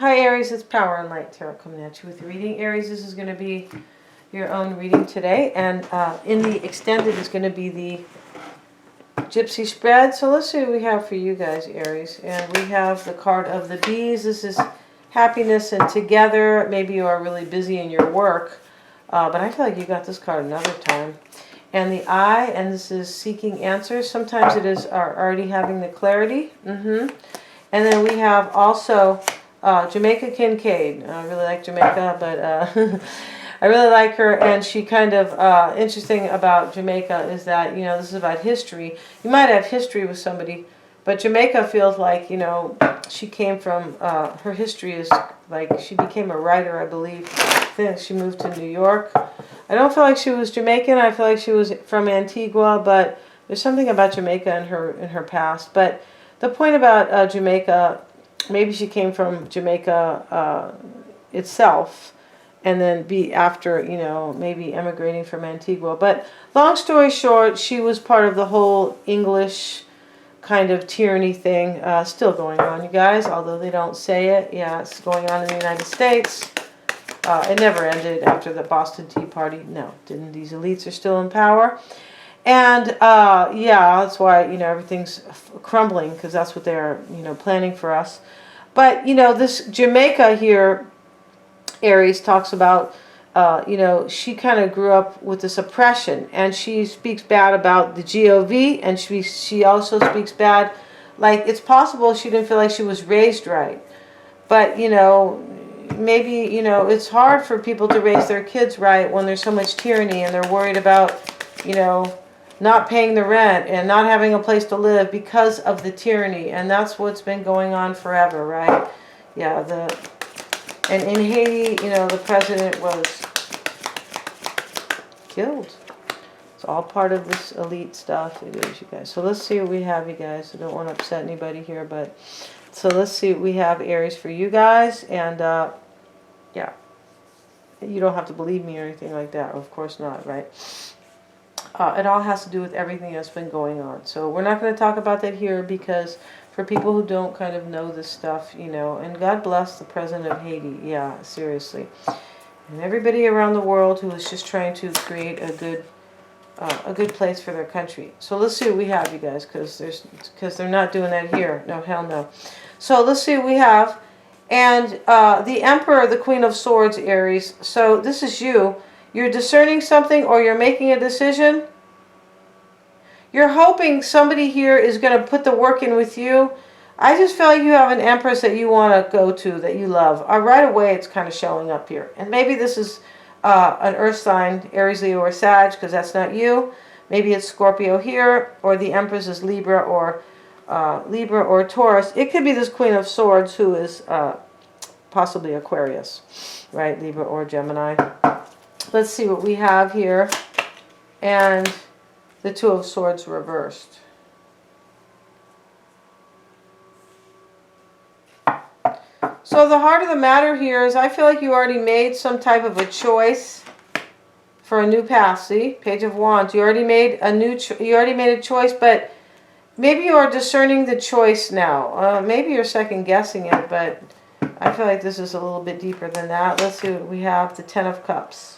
Hi Aries, it's Power and Light Tarot coming at you with your reading. Aries, this is going to be your own reading today, and in the extended is going to be the Gypsy spread. So let's see what we have for you guys, Aries. And we have the card of the bees. This is happiness and together. Maybe you are really busy in your work, but I feel like you got this card another time. And the eye, and this is seeking answers. Sometimes it is already having the clarity. And then we have also Jamaica Kincaid. I really like Jamaica, but I really like her. And she kind of, interesting about Jamaica is that, you know, this is about history. You might have history with somebody, but Jamaica feels like, you know, she came from, her history is like she became a writer, I believe. I think she moved to New York. I don't feel like she was Jamaican. I feel like she was from Antigua, but there's something about Jamaica in her past. But the point about Jamaica, maybe she came from Jamaica itself, and then be after, you know, maybe emigrating from Antigua. But long story short, she was part of the whole English kind of tyranny thing, still going on, you guys, although they don't say it. Yeah, it's going on in the United States. It never ended after the Boston Tea Party. No, it didn't. These elites are still in power. And yeah, that's why, you know, everything's crumbling, because that's what they're, you know, planning for us. But, you know, this Jamaica here, Aries talks about, you know, she kind of grew up with this oppression, and she speaks bad about the GOV, and she also speaks bad, like it's possible she didn't feel like she was raised right. But, you know, maybe, you know, it's hard for people to raise their kids right when there's so much tyranny and they're worried about, you know, not paying the rent and not having a place to live because of the tyranny. And that's what's been going on forever, right? Yeah, and in Haiti, you know, the president was killed. It's all part of this elite stuff. It is, you guys. So let's see what we have, you guys. I don't want to upset anybody here, but so let's see what we have, Aries, for you guys. And yeah, you don't have to believe me or anything like that. Of course not, right? It all has to do with everything that's been going on. So we're not going to talk about that here, because for people who don't kind of know this stuff, you know, and God bless the president of Haiti. Yeah, seriously. And everybody around the world who is just trying to create a good place for their country. So let's see what we have, you guys, because they're not doing that here. No, hell no. So let's see what we have. And the Emperor, the Queen of Swords, Aries. So this is you. You're discerning something, or you're making a decision. You're hoping somebody here is going to put the work in with you. I just feel like you have an Empress that you want to go to, that you love. Right away, it's kind of showing up here. And maybe this is an earth sign, Aries, Leo, or Sag, because that's not you. Maybe it's Scorpio here, or the Empress is Libra or Taurus. It could be this Queen of Swords who is possibly Aquarius, right? Libra or Gemini. Let's see what we have here. And the Two of Swords reversed. So the heart of the matter here is, I feel like you already made some type of a choice for a new path. See, Page of Wands. You already made a choice, but maybe you are discerning the choice now. Maybe you're second guessing it, but I feel like this is a little bit deeper than that. Let's see what we have. The Ten of Cups.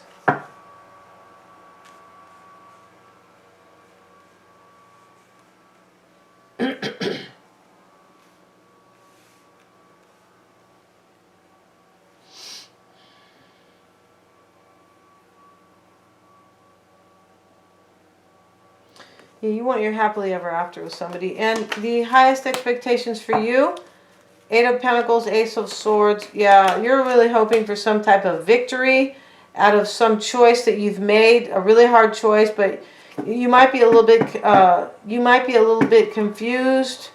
Yeah, you want your happily ever after with somebody. And the highest expectations for you, Eight of Pentacles, Ace of Swords. Yeah, you're really hoping for some type of victory out of some choice that you've made. A really hard choice, but you might be a little bit confused,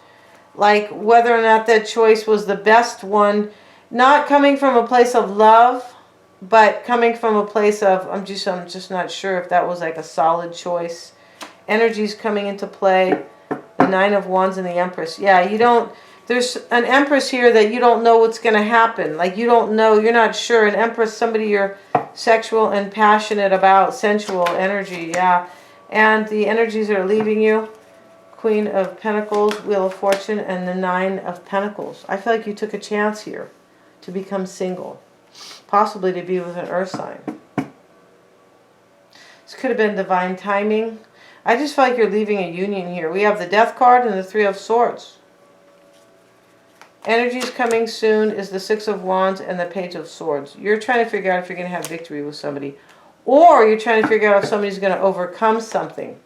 like whether or not that choice was the best one. Not coming from a place of love, but coming from a place of, I'm just not sure if that was like a solid choice. Energies coming into play. The Nine of Wands and the Empress. Yeah, you don't, there's an Empress here that you don't know what's going to happen. Like, you don't know, you're not sure. An Empress, somebody you're sexual and passionate about, sensual energy, yeah. And the energies are leaving you. Queen of Pentacles, Wheel of Fortune, and the Nine of Pentacles. I feel like you took a chance here to become single, possibly to be with an earth sign. This could have been divine timing. I just feel like you're leaving a union here. We have the Death card and the Three of Swords. Energies coming soon is the Six of Wands and the Page of Swords. You're trying to figure out if you're going to have victory with somebody. Or you're trying to figure out if somebody's going to overcome something.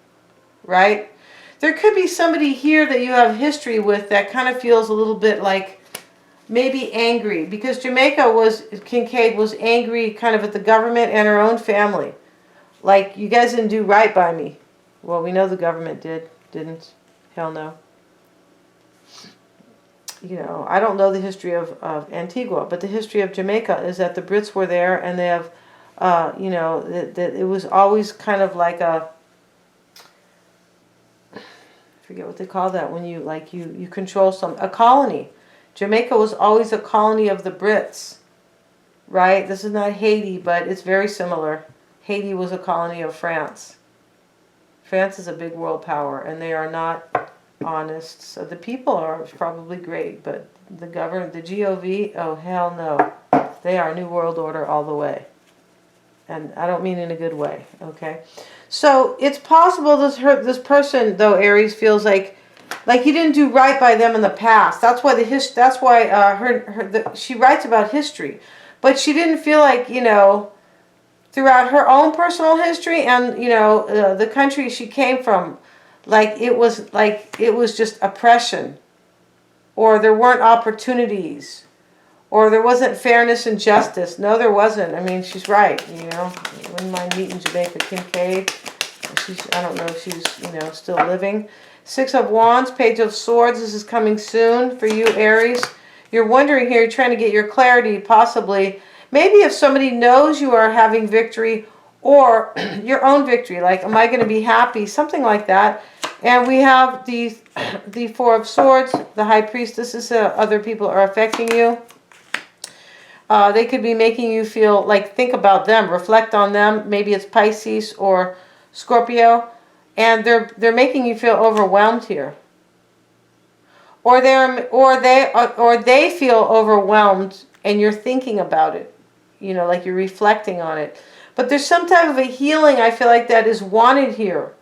Right? There could be somebody here that you have history with that kind of feels a little bit like maybe angry. Because Kincaid was angry kind of at the government and her own family. Like, you guys didn't do right by me. Well, we know the government didn't. Hell no. You know, I don't know the history of Antigua, but the history of Jamaica is that the Brits were there and they have, you know, that it was always kind of like a, I forget what they call that when you, like, you control a colony. Jamaica was always a colony of the Brits, right? This is not Haiti, but it's very similar. Haiti was a colony of France. France is a big world power, and they are not honest. So the people are probably great, but the government, the GOV, oh hell no. They are New World Order all the way. And I don't mean in a good way, okay? So it's possible this person, though, Aries, feels like you didn't do right by them in the past. That's why she writes about history. But she didn't feel like, you know, throughout her own personal history and, you know, the country she came from, it was just oppression, or there weren't opportunities, or there wasn't fairness and justice. No, there wasn't. I mean, she's right, you know. I wouldn't mind meeting Jamaica Kincaid. I don't know if she's, you know, still living. Six of Wands, Page of Swords. This is coming soon for you, Aries. You're wondering here, you're trying to get your clarity, possibly. Maybe if somebody knows you are having victory or your own victory, like, am I going to be happy? Something like that. And we have the Four of Swords, the High Priestess. This is other people are affecting you. They could be making you feel like, think about them, reflect on them. Maybe it's Pisces or Scorpio. And they're making you feel overwhelmed here. Or they feel overwhelmed and you're thinking about it. You know, like you're reflecting on it. But there's some type of a healing, I feel like, that is wanted here.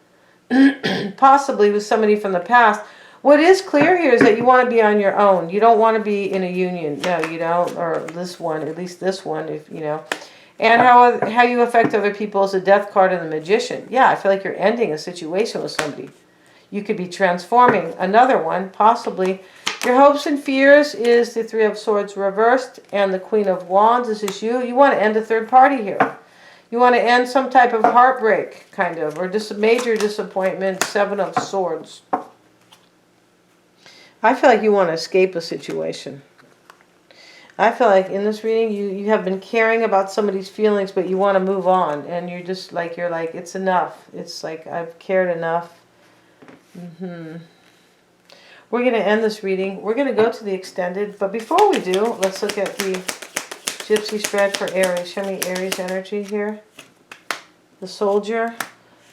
Possibly with somebody from the past. What is clear here is that you want to be on your own. You don't want to be in a union. No, you don't. Or this one, at least this one, if you know. And how you affect other people is the Death card and the Magician. Yeah, I feel like you're ending a situation with somebody. You could be transforming another one, possibly. Your hopes and fears is the Three of Swords reversed and the Queen of Wands. This is you. You want to end a third party here. You want to end some type of heartbreak, kind of, or just a major disappointment. Seven of Swords. I feel like you want to escape a situation. I feel like in this reading, you have been caring about somebody's feelings, but you want to move on. And you're just like, it's enough. It's like, I've cared enough. We're going to end this reading. We're going to go to the extended. But before we do, let's look at the Gypsy spread for Aries. Show me Aries energy here. The Soldier.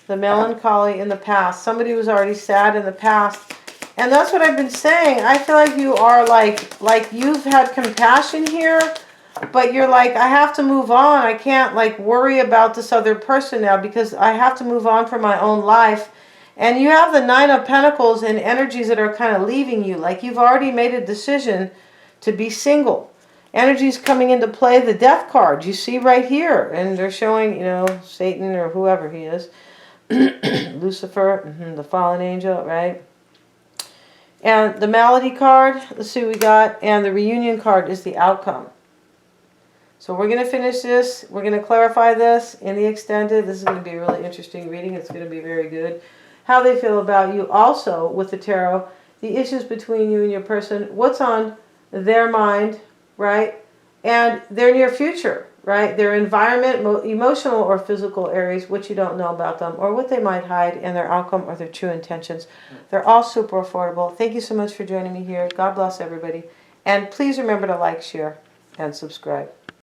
The melancholy in the past. Somebody was already sad in the past. And that's what I've been saying. I feel like you are like you've had compassion here. But you're like, I have to move on. I can't like worry about this other person now because I have to move on for my own life. And you have the Nine of Pentacles and energies that are kind of leaving you. Like you've already made a decision to be single. Energies coming into play, the Death card, you see right here. And they're showing, you know, Satan or whoever he is. Lucifer, the fallen angel, right? And the Malady card, let's see what we got. And the Reunion card is the outcome. So we're going to finish this. We're going to clarify this in the extended. This is going to be a really interesting reading. It's going to be very good. How they feel about you also with the tarot. The issues between you and your person. What's on their mind, right? And their near future, right? Their environment, emotional or physical areas, what you don't know about them, or what they might hide, and their outcome or their true intentions. They're all super affordable. Thank you so much for joining me here. God bless everybody. And please remember to like, share, and subscribe.